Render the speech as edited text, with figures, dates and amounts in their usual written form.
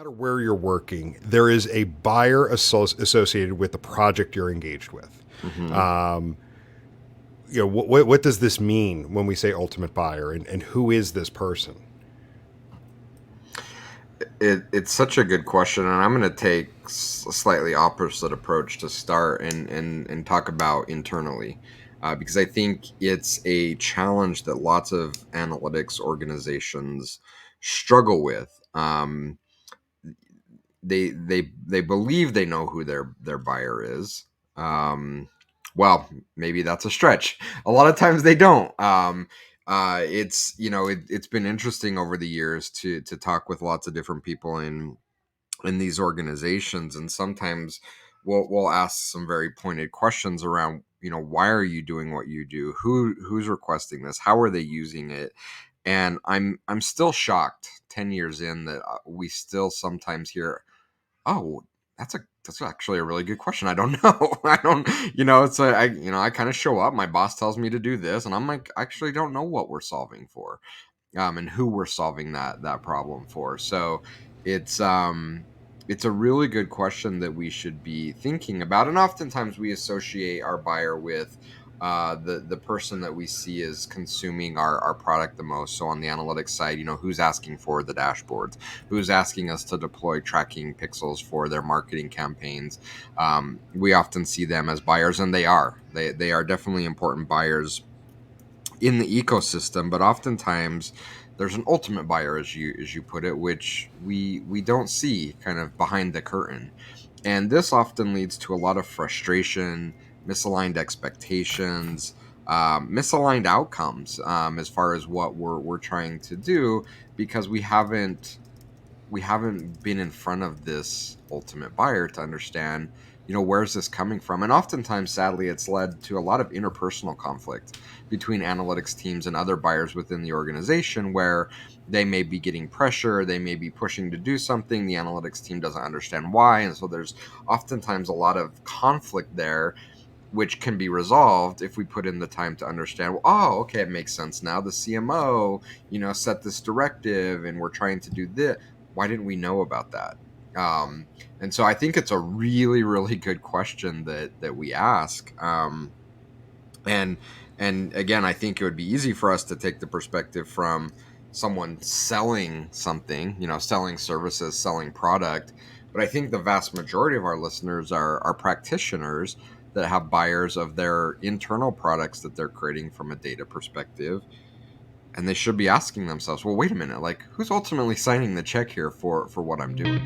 matter where you're working, there is a buyer associated with the project you're engaged with. Um, what does this mean when we say ultimate buyer, and who is this person? It's such a good question, and I'm going to take a slightly opposite approach to start and talk about internally, because I think it's a challenge that lots of analytics organizations struggle with. They believe they know who their buyer is. Um, well, maybe that's a stretch. A lot of times they don't. It's been interesting over the years to talk with lots of different people in these organizations, and sometimes we'll ask some very pointed questions around, why are you doing what you do, who's requesting this, how are they using it. And I'm still shocked 10 years in that we still sometimes hear, oh, that's actually a really good question. I don't know. I don't, it's I kind of show up, my boss tells me to do this, and I'm like, I actually don't know what we're solving for, and who we're solving that problem for. So it's a really good question that we should be thinking about. And oftentimes we associate our buyer with the person that we see is consuming our product the most. So on the analytics side, who's asking for the dashboards, who's asking us to deploy tracking pixels for their marketing campaigns. We often see them as buyers, and they are definitely important buyers in the ecosystem. But oftentimes there's an ultimate buyer, as you put it, which we don't see kind of behind the curtain. And this often leads to a lot of frustration, misaligned expectations, misaligned outcomes, as far as what we're trying to do, because we haven't been in front of this ultimate buyer to understand, where's this coming from. And oftentimes, sadly, it's led to a lot of interpersonal conflict between analytics teams and other buyers within the organization, where they may be getting pressure, they may be pushing to do something, the analytics team doesn't understand why. And so there's oftentimes a lot of conflict there, which can be resolved if we put in the time to understand, well, oh, okay, it makes sense now. The CMO, set this directive, and we're trying to do this. Why didn't we know about that? And so I think it's a really, really good question that we ask. And again, I think it would be easy for us to take the perspective from someone selling something, selling services, selling product. But I think the vast majority of our listeners are practitioners that have buyers of their internal products that they're creating from a data perspective. And they should be asking themselves, well, wait a minute, like, who's ultimately signing the check here for what I'm doing?